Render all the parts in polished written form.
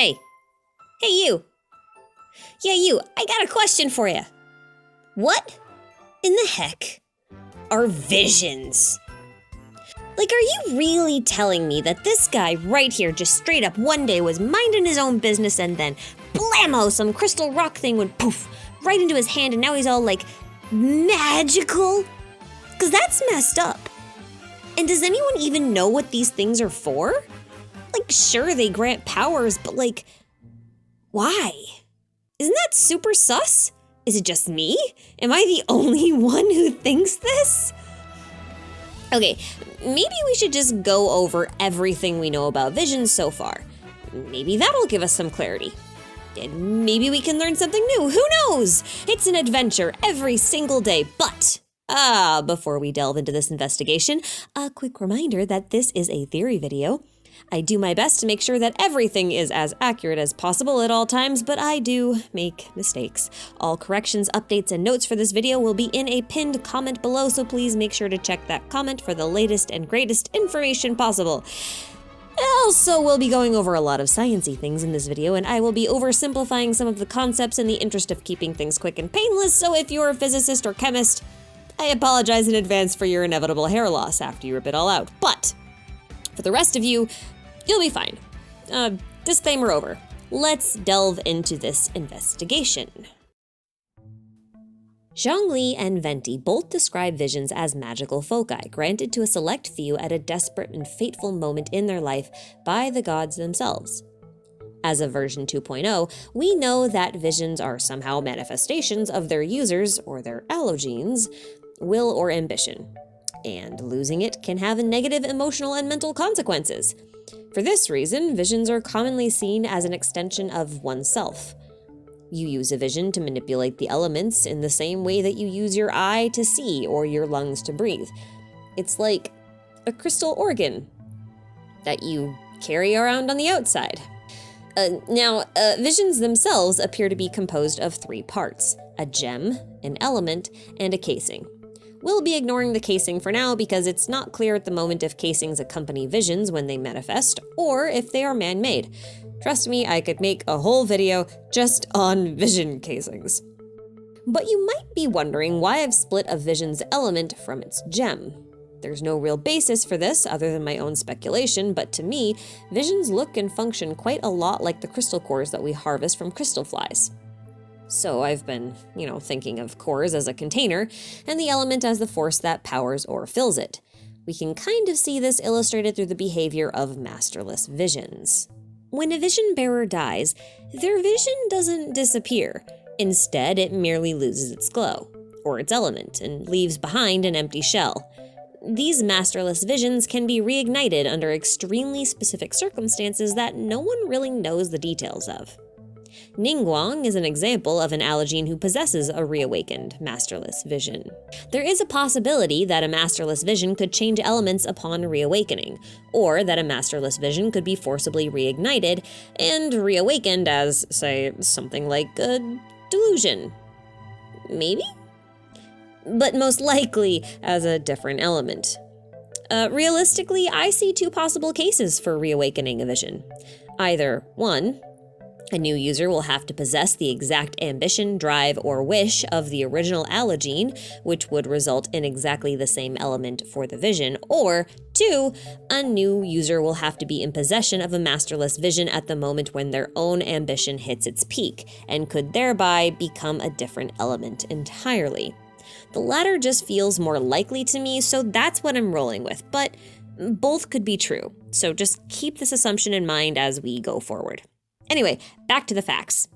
Hey. Hey, you. Yeah, you. I got a question for you. What in the heck are visions? Like, are you really telling me that this guy right here just straight up one day was minding his own business and then blammo, some crystal rock thing went poof right into his hand and now he's all like magical? Because that's messed up. And does anyone even know what these things are for? Like, sure, they grant powers, but like, why? Isn't that super sus? Is it just me? Am I the only one who thinks this? Okay, maybe we should just go over everything we know about visions so far. Maybe that'll give us some clarity. And maybe we can learn something new, who knows? It's an adventure every single day, but before we delve into this investigation, a quick reminder that this is a theory video. I do my best to make sure that everything is as accurate as possible at all times, but I do make mistakes. All corrections, updates, and notes for this video will be in a pinned comment below, so please make sure to check that comment for the latest and greatest information possible. Also, we'll be going over a lot of sciencey things in this video, and I will be oversimplifying some of the concepts in the interest of keeping things quick and painless, so if you're a physicist or chemist, I apologize in advance for your inevitable hair loss after you rip it all out. But for the rest of you, you'll be fine. Disclaimer over. Let's delve into this investigation. Zhongli and Venti both describe visions as magical foci granted to a select few at a desperate and fateful moment in their life by the gods themselves. As of version 2.0, we know that visions are somehow manifestations of their users, or their allogenes, will or ambition, and losing it can have negative emotional and mental consequences. For this reason, visions are commonly seen as an extension of oneself. You use a vision to manipulate the elements in the same way that you use your eye to see or your lungs to breathe. It's like a crystal organ that you carry around on the outside. Visions themselves appear to be composed of three parts: a gem, an element, and a casing. We'll be ignoring the casing for now because it's not clear at the moment if casings accompany visions when they manifest or if they are man-made. Trust me, I could make a whole video just on vision casings. But you might be wondering why I've split a vision's element from its gem. There's no real basis for this other than my own speculation, but to me, visions look and function quite a lot like the crystal cores that we harvest from crystal flies. So I've been, thinking of cores as a container, and the element as the force that powers or fills it. We can kind of see this illustrated through the behavior of masterless visions. When a vision bearer dies, their vision doesn't disappear. Instead, it merely loses its glow, or its element, and leaves behind an empty shell. These masterless visions can be reignited under extremely specific circumstances that no one really knows the details of. Ningguang is an example of an allogene who possesses a reawakened masterless vision. There is a possibility that a masterless vision could change elements upon reawakening, or that a masterless vision could be forcibly reignited and reawakened as, say, something like a delusion. Maybe? But most likely as a different element. Realistically, I see two possible cases for reawakening a vision. Either, one, a new user will have to possess the exact ambition, drive, or wish of the original allogene, which would result in exactly the same element for the vision, or two, a new user will have to be in possession of a masterless vision at the moment when their own ambition hits its peak, and could thereby become a different element entirely. The latter just feels more likely to me, so that's what I'm rolling with, but both could be true, so just keep this assumption in mind as we go forward. Anyway, back to the facts.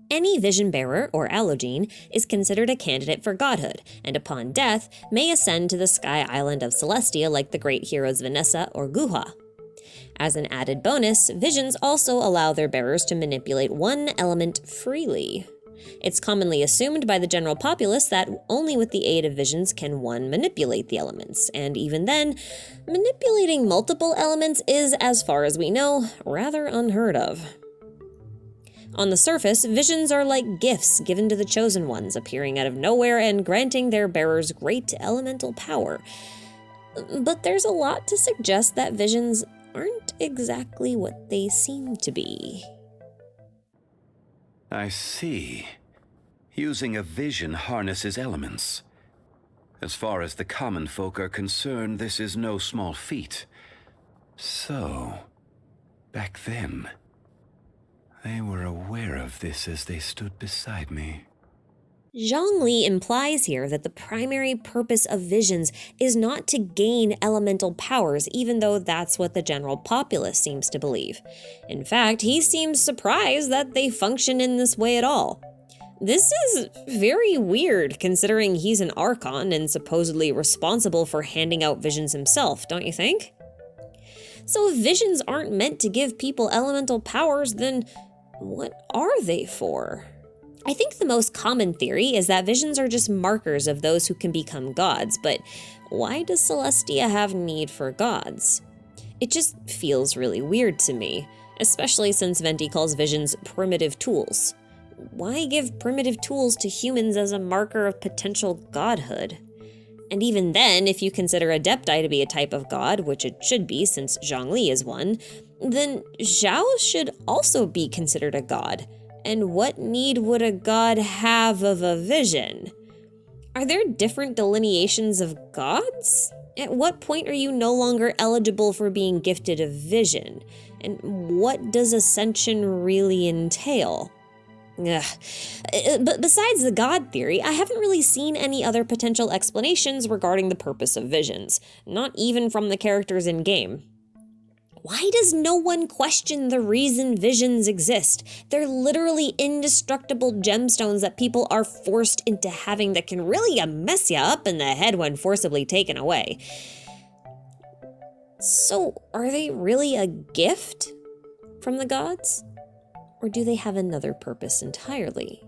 Any vision bearer, or allogene, is considered a candidate for godhood, and upon death, may ascend to the sky island of Celestia like the great heroes Vanessa or Guha. As an added bonus, visions also allow their bearers to manipulate one element freely. It's commonly assumed by the general populace that only with the aid of visions can one manipulate the elements, and even then, manipulating multiple elements is, as far as we know, rather unheard of. On the surface, visions are like gifts given to the chosen ones, appearing out of nowhere and granting their bearers great elemental power. But there's a lot to suggest that visions aren't exactly what they seem to be. I see. Using a vision harnesses elements. As far as the common folk are concerned, this is no small feat. So, back then, they were aware of this as they stood beside me. Zhongli implies here that the primary purpose of visions is not to gain elemental powers, even though that's what the general populace seems to believe. In fact, he seems surprised that they function in this way at all. This is very weird, considering he's an Archon and supposedly responsible for handing out visions himself, don't you think? So if visions aren't meant to give people elemental powers, then what are they for? I think the most common theory is that visions are just markers of those who can become gods, but why does Celestia have need for gods? It just feels really weird to me, especially since Venti calls visions primitive tools. Why give primitive tools to humans as a marker of potential godhood? And even then, if you consider Adepti to be a type of god, which it should be since Zhongli is one, then Zhao should also be considered a god. And what need would a god have of a vision? Are there different delineations of gods? At what point are you no longer eligible for being gifted a vision? And what does ascension really entail? Ugh. But besides the god theory, I haven't really seen any other potential explanations regarding the purpose of visions, not even from the characters in-game. Why does no one question the reason visions exist? They're literally indestructible gemstones that people are forced into having that can really mess you up in the head when forcibly taken away. So, are they really a gift from the gods? Or do they have another purpose entirely?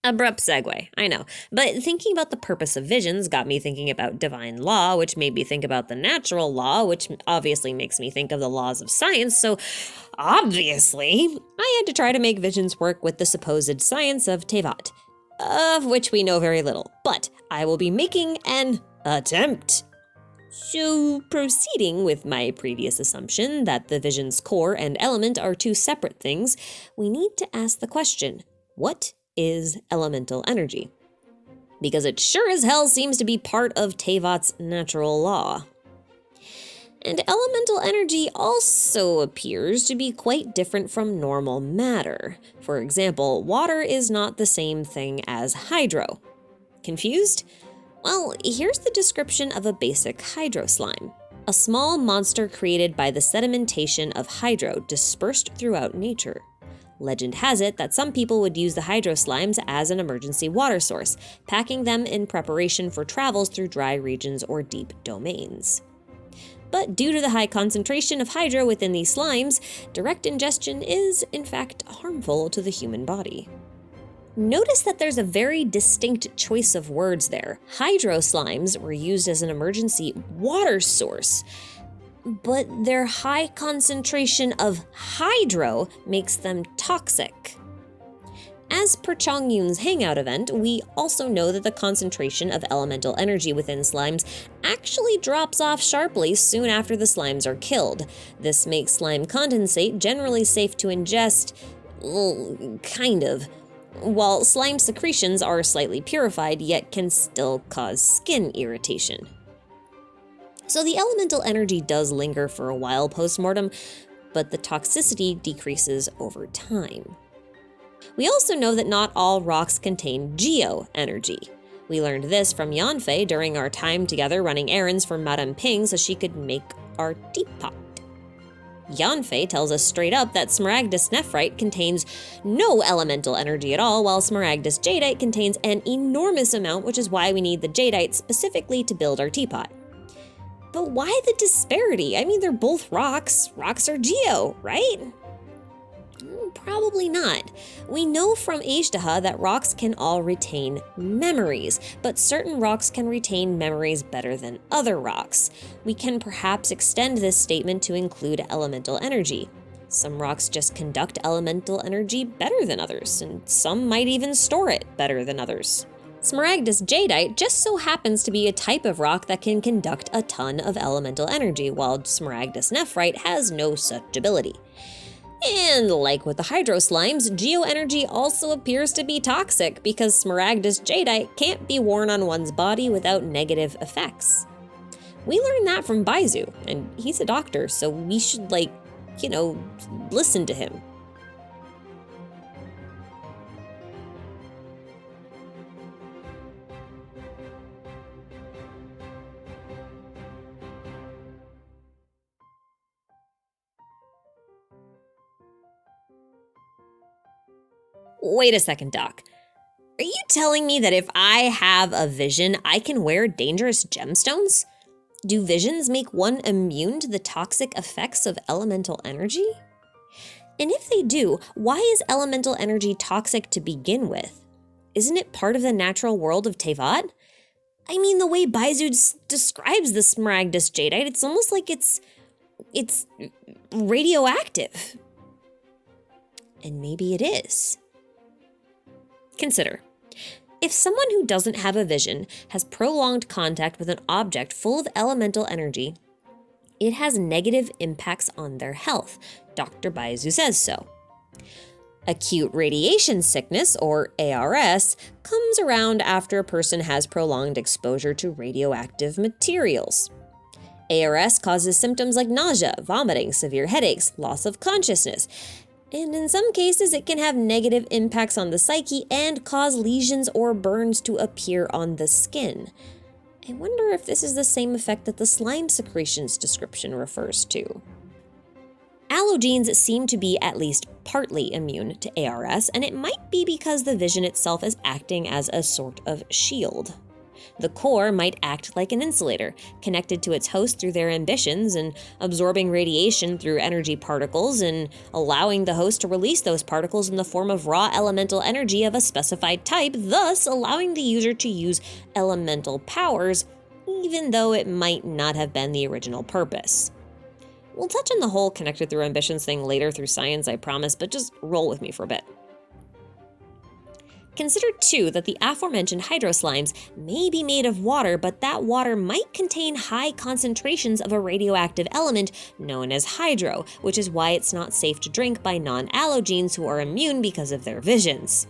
Abrupt segue, I know. But thinking about the purpose of visions got me thinking about divine law, which made me think about the natural law, which obviously makes me think of the laws of science, so obviously, I had to try to make visions work with the supposed science of Teyvat, of which we know very little, but I will be making an attempt. So, proceeding with my previous assumption that the vision's core and element are two separate things, we need to ask the question, what is elemental energy? Because it sure as hell seems to be part of Teyvat's natural law. And elemental energy also appears to be quite different from normal matter. For example, water is not the same thing as hydro. Confused? Well, here's the description of a basic hydro slime. A small monster created by the sedimentation of hydro dispersed throughout nature. Legend has it that some people would use the hydro slimes as an emergency water source, packing them in preparation for travels through dry regions or deep domains. But due to the high concentration of hydro within these slimes, direct ingestion is, in fact, harmful to the human body. Notice that there's a very distinct choice of words there. Hydro slimes were used as an emergency water source, but their high concentration of hydro makes them toxic. As per Chongyun's Hangout event, we also know that the concentration of elemental energy within slimes actually drops off sharply soon after the slimes are killed. This makes slime condensate generally safe to ingest, kind of, while slime secretions are slightly purified yet can still cause skin irritation. So the elemental energy does linger for a while post-mortem, but the toxicity decreases over time. We also know that not all rocks contain geo-energy. We learned this from Yanfei during our time together running errands for Madame Ping so she could make our teapot. Yanfei tells us straight up that Smaragdus nephrite contains no elemental energy at all, while Smaragdus jadeite contains an enormous amount, which is why we need the jadeite specifically to build our teapot. But why the disparity? I mean, they're both rocks. Rocks are geo, right? Probably not. We know from Ajdaha that rocks can all retain memories, but certain rocks can retain memories better than other rocks. We can perhaps extend this statement to include elemental energy. Some rocks just conduct elemental energy better than others, and some might even store it better than others. Smaragdus jadeite just so happens to be a type of rock that can conduct a ton of elemental energy, while Smaragdus nephrite has no such ability. And like with the hydro slimes, geoenergy also appears to be toxic because smaragdus jadeite can't be worn on one's body without negative effects. We learned that from Baizu, and he's a doctor, so we should, listen to him. Wait a second, Doc. Are you telling me that if I have a vision, I can wear dangerous gemstones? Do visions make one immune to the toxic effects of elemental energy? And if they do, why is elemental energy toxic to begin with? Isn't it part of the natural world of Teyvat? I mean, the way Baizu describes the smaragdus jadeite, it's almost like it's radioactive. And maybe it is. Consider, if someone who doesn't have a vision has prolonged contact with an object full of elemental energy, it has negative impacts on their health. Dr. Baizu says so. Acute radiation sickness, or ARS, comes around after a person has prolonged exposure to radioactive materials. ARS causes symptoms like nausea, vomiting, severe headaches, loss of consciousness, and in some cases it can have negative impacts on the psyche and cause lesions or burns to appear on the skin. I wonder if this is the same effect that the slime secretions description refers to. Allogenes seem to be at least partly immune to ARS, and it might be because the vision itself is acting as a sort of shield. The core might act like an insulator, connected to its host through their ambitions and absorbing radiation through energy particles and allowing the host to release those particles in the form of raw elemental energy of a specified type, thus allowing the user to use elemental powers, even though it might not have been the original purpose. We'll touch on the whole connected through ambitions thing later through science, I promise, but just roll with me for a bit. Consider, too, that the aforementioned hydroslimes may be made of water, but that water might contain high concentrations of a radioactive element known as hydro, which is why it's not safe to drink by non-allogenes who are immune because of their visions.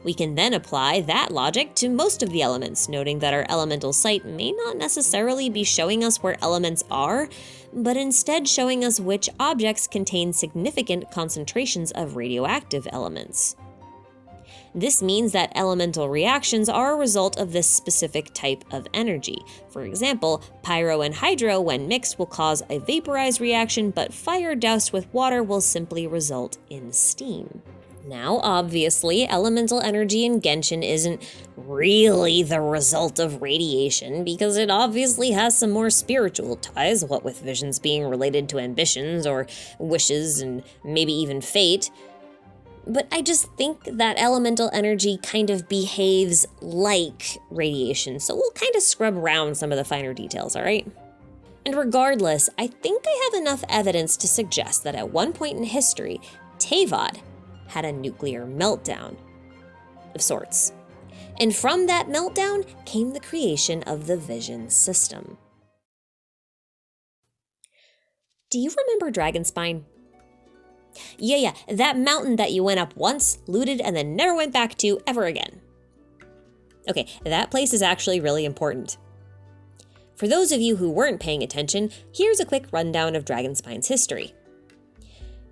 We can then apply that logic to most of the elements, noting that our elemental sight may not necessarily be showing us where elements are, but instead showing us which objects contain significant concentrations of radioactive elements. This means that elemental reactions are a result of this specific type of energy. For example, pyro and hydro, when mixed, will cause a vaporized reaction, but fire doused with water will simply result in steam. Now, obviously, elemental energy in Genshin isn't really the result of radiation, because it obviously has some more spiritual ties, what with visions being related to ambitions or wishes and maybe even fate. But I just think that elemental energy kind of behaves like radiation, so we'll kind of scrub around some of the finer details, alright? And regardless, I think I have enough evidence to suggest that at one point in history, Teyvat had a nuclear meltdown of sorts. And from that meltdown came the creation of the Vision system. Do you remember Dragonspine? Yeah, that mountain that you went up once, looted, and then never went back to ever again. Okay, that place is actually really important. For those of you who weren't paying attention, here's a quick rundown of Dragonspine's history.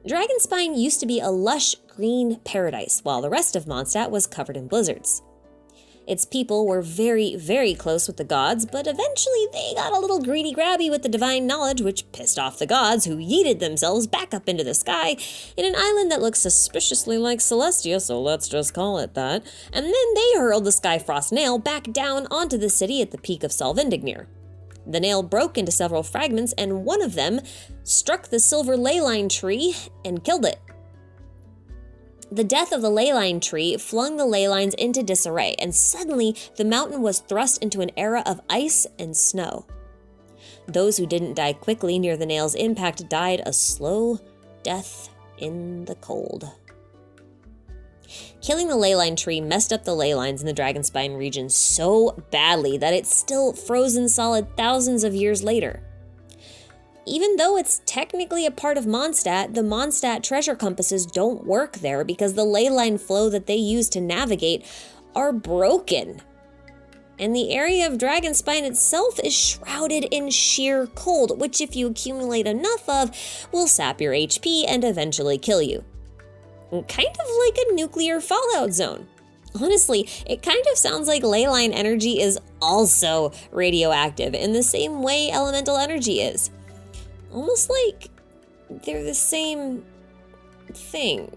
Dragonspine used to be a lush green paradise, while the rest of Mondstadt was covered in blizzards. Its people were very, very close with the gods, but eventually they got a little greedy-grabby with the divine knowledge, which pissed off the gods, who yeeted themselves back up into the sky in an island that looks suspiciously like Celestia, so let's just call it that, and then they hurled the Skyfrost nail back down onto the city at the peak of Salvindignir. The nail broke into several fragments, and one of them struck the silver leyline tree and killed it. The death of the leyline tree flung the leylines into disarray, and suddenly the mountain was thrust into an era of ice and snow. Those who didn't die quickly near the nail's impact died a slow death in the cold. Killing the leyline tree messed up the leylines in the Dragonspine region so badly that it's still frozen solid thousands of years later. Even though it's technically a part of Mondstadt, the Mondstadt treasure compasses don't work there because the ley line flow that they use to navigate are broken. And the area of Dragonspine itself is shrouded in sheer cold, which if you accumulate enough of, will sap your HP and eventually kill you. Kind of like a nuclear fallout zone. Honestly, it kind of sounds like ley line energy is also radioactive in the same way elemental energy is. Almost like they're the same thing.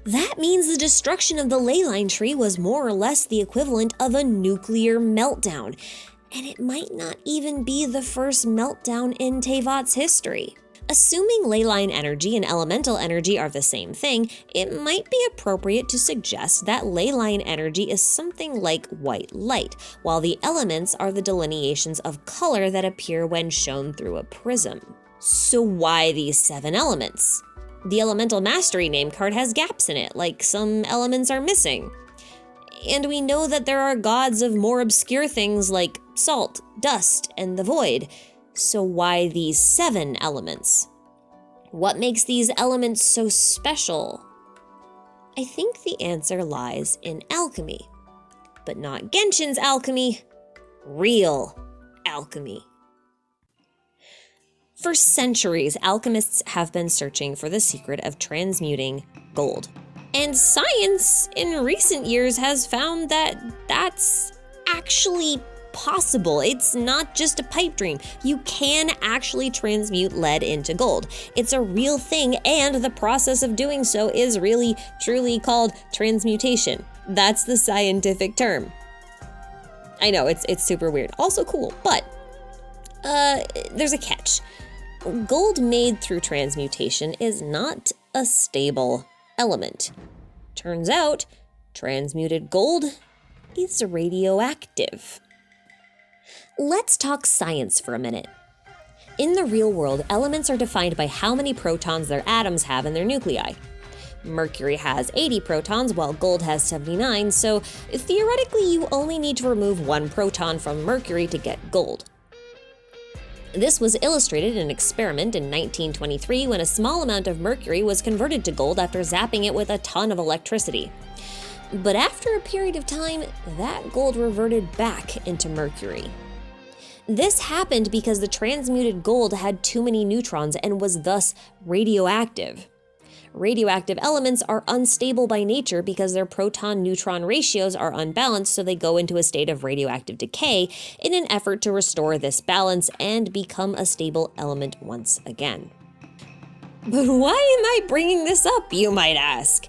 That means the destruction of the ley line tree was more or less the equivalent of a nuclear meltdown, and it might not even be the first meltdown in Teyvat's history. Assuming ley line energy and elemental energy are the same thing, it might be appropriate to suggest that ley line energy is something like white light, while the elements are the delineations of color that appear when shown through a prism. So why these 7 elements? The Elemental Mastery name card has gaps in it, like some elements are missing. And we know that there are gods of more obscure things like salt, dust, and the void. So why these 7 elements? What makes these elements so special? I think the answer lies in alchemy. But not Genshin's alchemy, real alchemy. For centuries, alchemists have been searching for the secret of transmuting gold. And science in recent years has found that that's actually possible. It's not just a pipe dream. You can actually transmute lead into gold. It's a real thing, and the process of doing so is really, truly called transmutation. That's the scientific term. I know, it's super weird. Also cool, but there's a catch. Gold made through transmutation is not a stable element. Turns out, transmuted gold is radioactive. Let's talk science for a minute. In the real world, elements are defined by how many protons their atoms have in their nuclei. Mercury has 80 protons while gold has 79, so theoretically you only need to remove 1 proton from Mercury to get gold. This was illustrated in an experiment in 1923 when a small amount of mercury was converted to gold after zapping it with a ton of electricity. But after a period of time, that gold reverted back into mercury. This happened because the transmuted gold had too many neutrons and was thus radioactive. Radioactive elements are unstable by nature because their proton-neutron ratios are unbalanced, so they go into a state of radioactive decay in an effort to restore this balance and become a stable element once again. But why am I bringing this up, you might ask?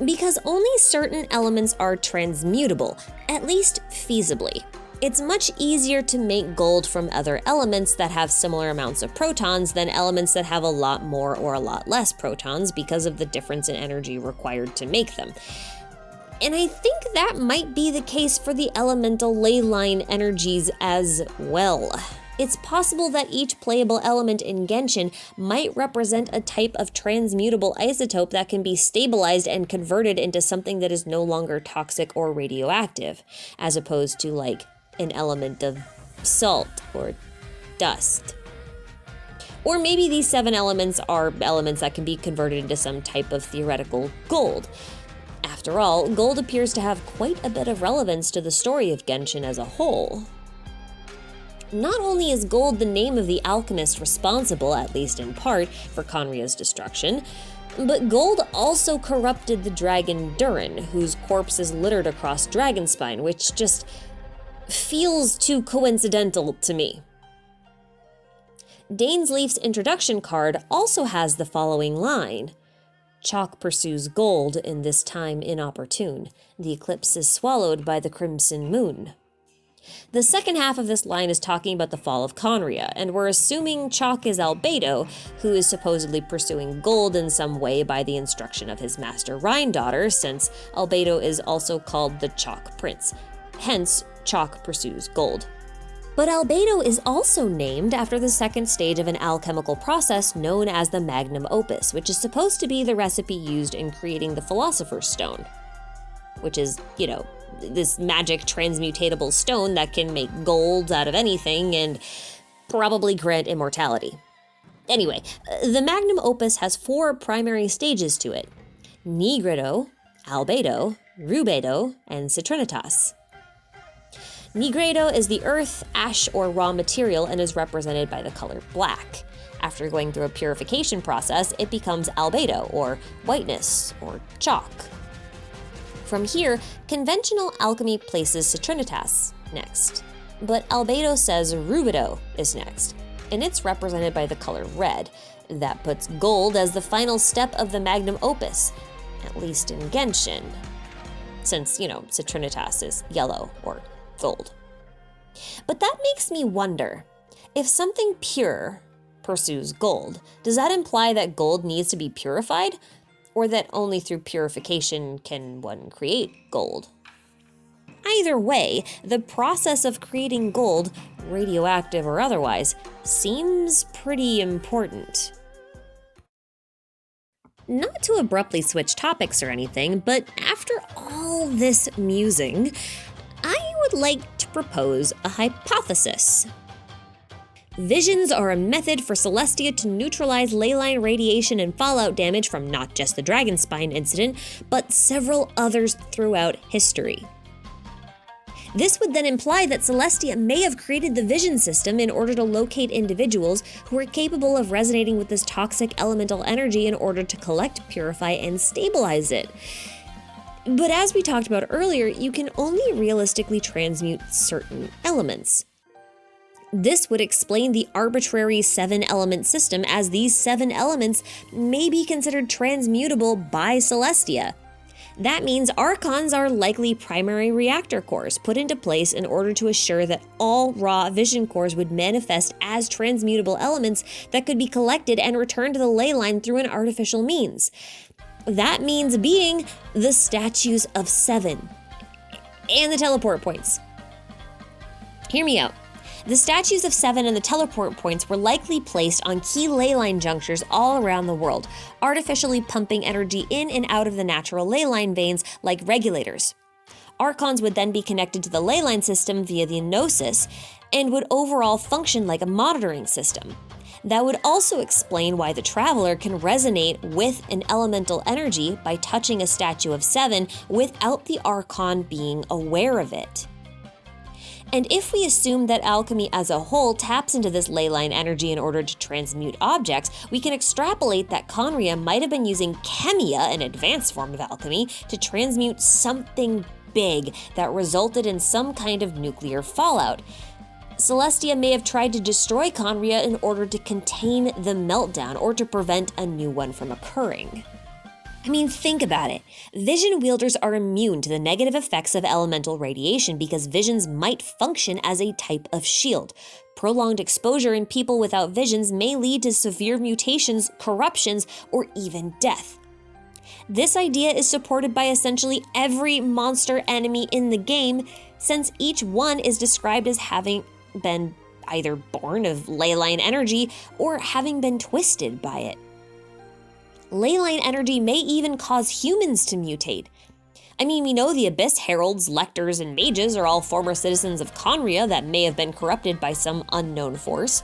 Because only certain elements are transmutable, at least feasibly. It's much easier to make gold from other elements that have similar amounts of protons than elements that have a lot more or a lot less protons because of the difference in energy required to make them. And I think that might be the case for the elemental ley line energies as well. It's possible that each playable element in Genshin might represent a type of transmutable isotope that can be stabilized and converted into something that is no longer toxic or radioactive, as opposed to like an element of salt or dust. Or maybe these 7 elements are elements that can be converted into some type of theoretical gold. After all, gold appears to have quite a bit of relevance to the story of Genshin as a whole. Not only is gold the name of the alchemist responsible, at least in part, for Conria's destruction, but gold also corrupted the dragon Durin, whose corpse is littered across Dragonspine, which just feels too coincidental to me. Dainsleif's introduction card also has the following line: "Chalk pursues gold in this time inopportune. The eclipse is swallowed by the crimson moon." The second half of this line is talking about the fall of Conria, and we're assuming Chalk is Albedo, who is supposedly pursuing gold in some way by the instruction of his master Rhine-daughter, since Albedo is also called the Chalk Prince. Hence, Chalk pursues gold. But Albedo is also named after the second stage of an alchemical process known as the magnum opus, which is supposed to be the recipe used in creating the Philosopher's Stone, which is, this magic transmutatable stone that can make gold out of anything and probably grant immortality. Anyway, the magnum opus has 4 primary stages to it: nigredo, albedo, rubedo, and citrinitas. Nigredo is the earth, ash, or raw material and is represented by the color black. After going through a purification process, it becomes albedo, or whiteness, or chalk. From here, conventional alchemy places citrinitas next, but albedo says rubedo is next, and it's represented by the color red. That puts gold as the final step of the magnum opus, at least in Genshin, since, citrinitas is yellow or gold. But that makes me wonder, if something pure pursues gold, does that imply that gold needs to be purified? Or that only through purification can one create gold? Either way, the process of creating gold, radioactive or otherwise, seems pretty important. Not to abruptly switch topics or anything, but after all this musing, I would like to propose a hypothesis. Visions are a method for Celestia to neutralize leyline radiation and fallout damage from not just the Dragonspine incident, but several others throughout history. This would then imply that Celestia may have created the vision system in order to locate individuals who are capable of resonating with this toxic elemental energy in order to collect, purify, and stabilize it. But as we talked about earlier, you can only realistically transmute certain elements. This would explain the arbitrary 7-element system, as these 7 elements may be considered transmutable by Celestia. That means Archons are likely primary reactor cores put into place in order to assure that all raw vision cores would manifest as transmutable elements that could be collected and returned to the ley line through an artificial means. That means being the Statues of 7 and the teleport points. Hear me out. The Statues of 7 and the teleport points were likely placed on key leyline junctures all around the world, artificially pumping energy in and out of the natural leyline veins like regulators. Archons would then be connected to the leyline system via the Gnosis and would overall function like a monitoring system. That would also explain why the Traveler can resonate with an elemental energy by touching a Statue of 7 without the Archon being aware of it. And if we assume that alchemy as a whole taps into this leyline energy in order to transmute objects, we can extrapolate that Khaenri'ah might have been using chemia, an advanced form of alchemy, to transmute something big that resulted in some kind of nuclear fallout. Celestia may have tried to destroy Khaenri'ah in order to contain the meltdown or to prevent a new one from occurring. I mean, think about it. Vision wielders are immune to the negative effects of elemental radiation because visions might function as a type of shield. Prolonged exposure in people without visions may lead to severe mutations, corruptions, or even death. This idea is supported by essentially every monster enemy in the game, since each one is described as having been either born of leyline energy or having been twisted by it. Leyline energy may even cause humans to mutate. I mean, we know the Abyss Heralds, Lectors, and Mages are all former citizens of Khaenri'ah that may have been corrupted by some unknown force.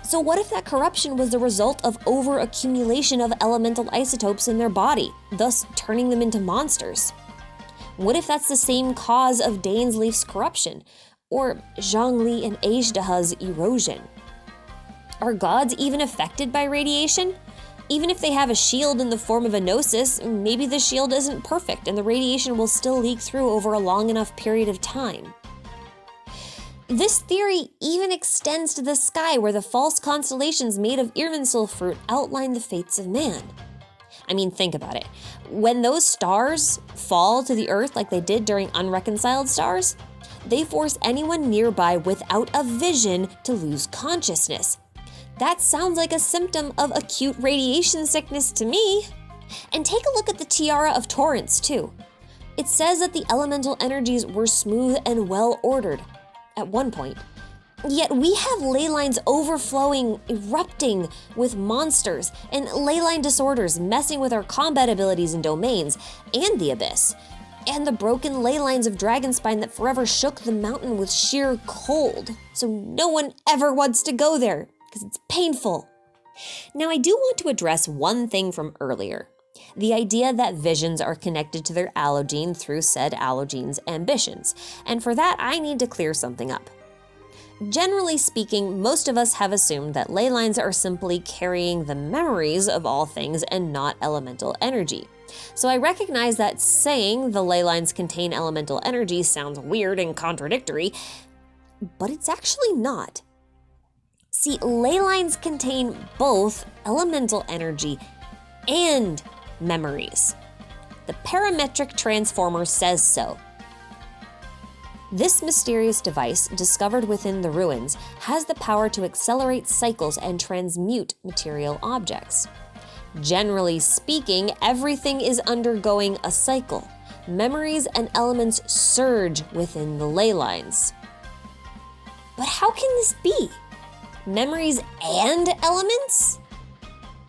So what if that corruption was the result of over-accumulation of elemental isotopes in their body, thus turning them into monsters? What if that's the same cause of Dainsleif's corruption, or Zhongli and Ajdaha's erosion? Are gods even affected by radiation? Even if they have a shield in the form of a gnosis, maybe the shield isn't perfect and the radiation will still leak through over a long enough period of time. This theory even extends to the sky, where the false constellations made of Irminsul fruit outline the fates of man. I mean, think about it. When those stars fall to the earth like they did during Unreconciled Stars, they force anyone nearby without a vision to lose consciousness. That sounds like a symptom of acute radiation sickness to me. And take a look at the Tiara of Torrents, too. It says that the elemental energies were smooth and well ordered at one point. Yet we have ley lines overflowing, erupting with monsters, and ley line disorders messing with our combat abilities and domains, and the Abyss, and the broken ley lines of Dragonspine that forever shook the mountain with sheer cold. So no one ever wants to go there, because it's painful. Now, I do want to address one thing from earlier. The idea that visions are connected to their allogene through said allogene's ambitions. And for that, I need to clear something up. Generally speaking, most of us have assumed that ley lines are simply carrying the memories of all things and not elemental energy. So I recognize that saying the ley lines contain elemental energy sounds weird and contradictory, but it's actually not. See, ley lines contain both elemental energy and memories. The parametric transformer says so. This mysterious device, discovered within the ruins, has the power to accelerate cycles and transmute material objects. Generally speaking, everything is undergoing a cycle. Memories and elements surge within the ley lines. But how can this be? Memories and elements?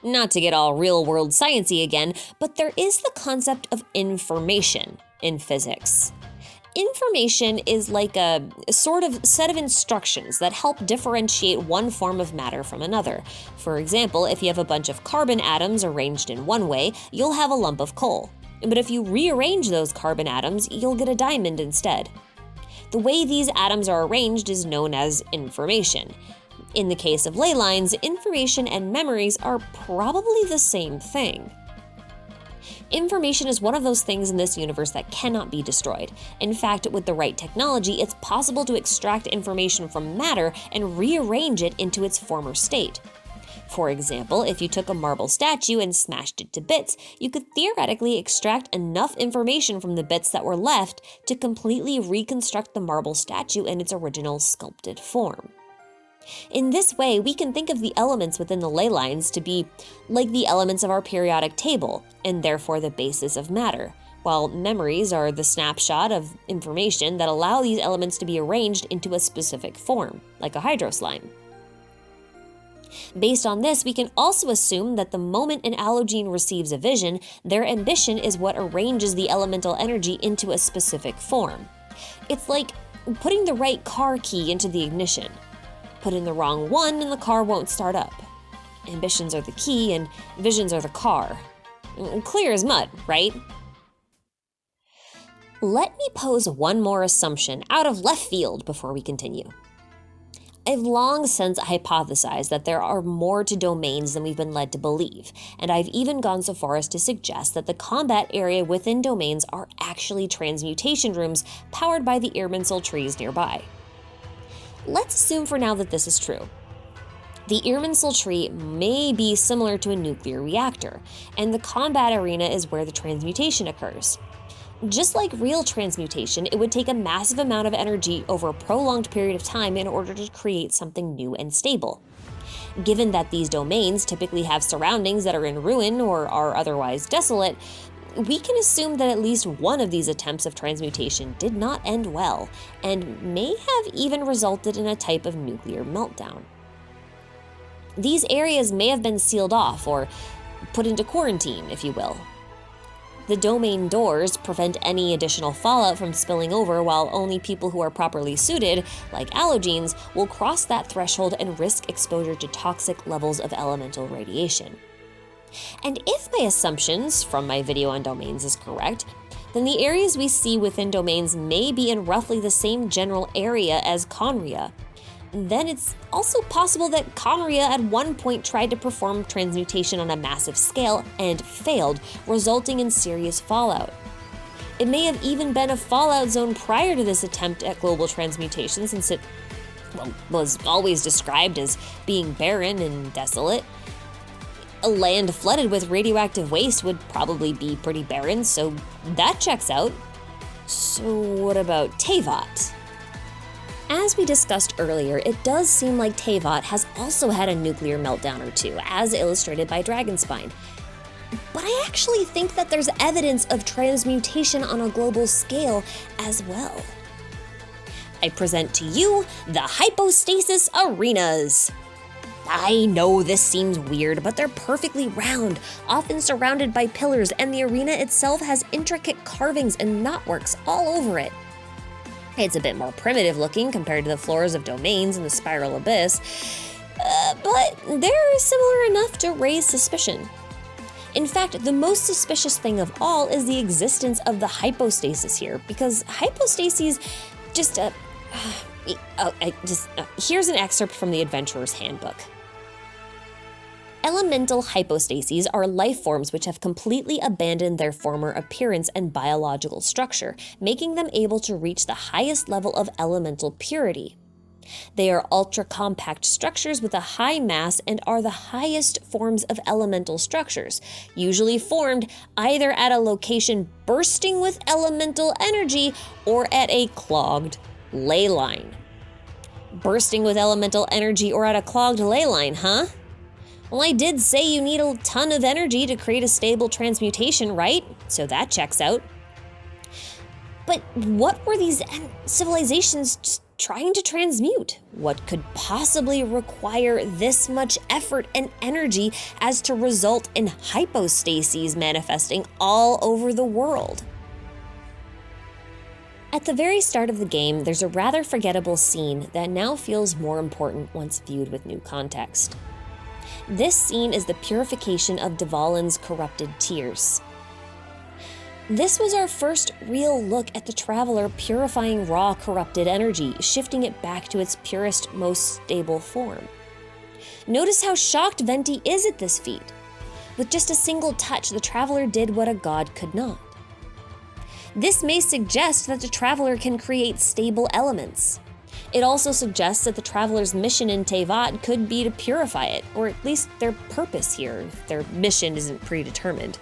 Not to get all real-world sciencey again, but there is the concept of information in physics. Information is like a sort of set of instructions that help differentiate one form of matter from another. For example, if you have a bunch of carbon atoms arranged in one way, you'll have a lump of coal. But if you rearrange those carbon atoms, you'll get a diamond instead. The way these atoms are arranged is known as information. In the case of ley lines, information and memories are probably the same thing. Information is one of those things in this universe that cannot be destroyed. In fact, with the right technology, it's possible to extract information from matter and rearrange it into its former state. For example, if you took a marble statue and smashed it to bits, you could theoretically extract enough information from the bits that were left to completely reconstruct the marble statue in its original sculpted form. In this way, we can think of the elements within the ley lines to be like the elements of our periodic table, and therefore the basis of matter, while memories are the snapshot of information that allow these elements to be arranged into a specific form, like a hydroslime. Based on this, we can also assume that the moment an allogene receives a vision, their ambition is what arranges the elemental energy into a specific form. It's like putting the right car key into the ignition. Put in the wrong one and the car won't start up. Ambitions are the key and visions are the car. Clear as mud, right? Let me pose one more assumption out of left field before we continue. I've long since hypothesized that there are more to domains than we've been led to believe, and I've even gone so far as to suggest that the combat area within domains are actually transmutation rooms powered by the Irminsul trees nearby. Let's assume for now that this is true. The Irminsul tree may be similar to a nuclear reactor, and the combat arena is where the transmutation occurs. Just like real transmutation, it would take a massive amount of energy over a prolonged period of time in order to create something new and stable. Given that these domains typically have surroundings that are in ruin or are otherwise desolate, we can assume that at least one of these attempts of transmutation did not end well, and may have even resulted in a type of nuclear meltdown. These areas may have been sealed off, or put into quarantine, if you will. The domain doors prevent any additional fallout from spilling over, while only people who are properly suited, like allogenes, will cross that threshold and risk exposure to toxic levels of elemental radiation. And if my assumptions from my video on domains is correct, then the areas we see within domains may be in roughly the same general area as Conria. Then it's also possible that Conria at one point tried to perform transmutation on a massive scale and failed, resulting in serious fallout. It may have even been a fallout zone prior to this attempt at global transmutation, since it was always described as being barren and desolate. A land flooded with radioactive waste would probably be pretty barren, so that checks out. So what about Teyvat? As we discussed earlier, it does seem like Teyvat has also had a nuclear meltdown or two, as illustrated by Dragonspine. But I actually think that there's evidence of transmutation on a global scale as well. I present to you the hypostasis arenas. I know this seems weird, but they're perfectly round, often surrounded by pillars, and the arena itself has intricate carvings and knotworks all over it. It's a bit more primitive looking compared to the floors of domains and the spiral abyss, but they're similar enough to raise suspicion. In fact, the most suspicious thing of all is the existence of the hypostasis here, because hypostases just, here's an excerpt from the Adventurer's Handbook. Elemental hypostases are life forms which have completely abandoned their former appearance and biological structure, making them able to reach the highest level of elemental purity. They are ultra-compact structures with a high mass and are the highest forms of elemental structures, usually formed either at a location bursting with elemental energy or at a clogged ley line. Bursting with elemental energy or at a clogged ley line, huh? Well, I did say you need a ton of energy to create a stable transmutation, right? So that checks out. But what were these civilizations trying to transmute? What could possibly require this much effort and energy as to result in hypostases manifesting all over the world? At the very start of the game, there's a rather forgettable scene that now feels more important once viewed with new context. This scene is the purification of Dvalin's corrupted tears. This was our first real look at the Traveler purifying raw corrupted energy, shifting it back to its purest, most stable form. Notice how shocked Venti is at this feat. With just a single touch, the Traveler did what a god could not. This may suggest that the Traveler can create stable elements. It also suggests that the Traveler's mission in Teyvat could be to purify it, or at least their purpose here, if their mission isn't predetermined.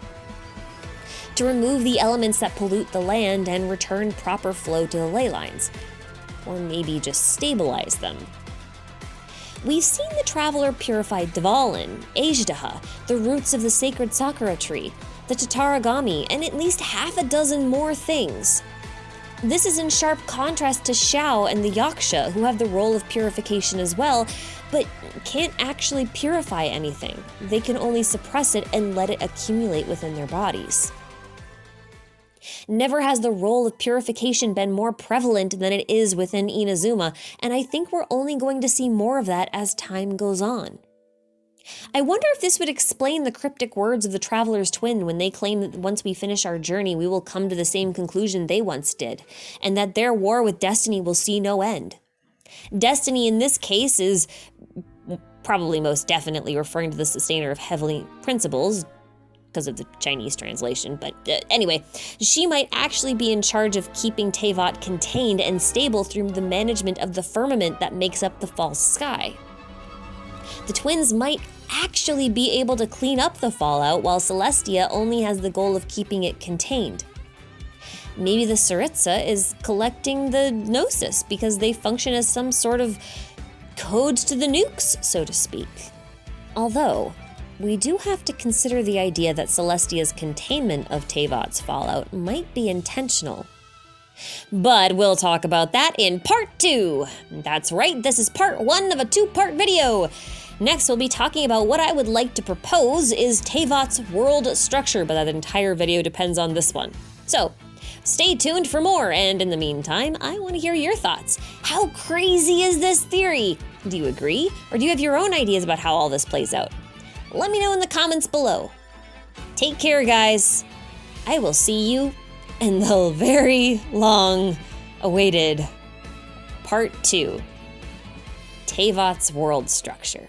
To remove the elements that pollute the land and return proper flow to the ley lines, or maybe just stabilize them. We've seen the Traveler purify Dvalin, Ajdaha, the roots of the sacred Sakura tree, the Tataragami, and at least half a dozen more things. This is in sharp contrast to Xiao and the Yaksha, who have the role of purification as well, but can't actually purify anything. They can only suppress it and let it accumulate within their bodies. Never has the role of purification been more prevalent than it is within Inazuma, and I think we're only going to see more of that as time goes on. I wonder if this would explain the cryptic words of the Traveler's twin when they claim that once we finish our journey, we will come to the same conclusion they once did, and that their war with destiny will see no end. Destiny in this case is probably most definitely referring to the sustainer of heavenly principles, because of the Chinese translation, but anyway, she might actually be in charge of keeping Teyvat contained and stable through the management of the firmament that makes up the false sky. The twins might actually be able to clean up the fallout, while Celestia only has the goal of keeping it contained. Maybe the Tsaritsa is collecting the Gnosis because they function as some sort of codes to the nukes, so to speak. Although, we do have to consider the idea that Celestia's containment of Teyvat's fallout might be intentional. But we'll talk about that in part 2. That's right, this is part 1 of a 2-part video. Next, we'll be talking about what I would like to propose is Teyvat's world structure, but that entire video depends on this one. So, stay tuned for more, and in the meantime, I want to hear your thoughts. How crazy is this theory? Do you agree, or do you have your own ideas about how all this plays out? Let me know in the comments below. Take care, guys. I will see you in the very long-awaited Part 2, Teyvat's World Structure.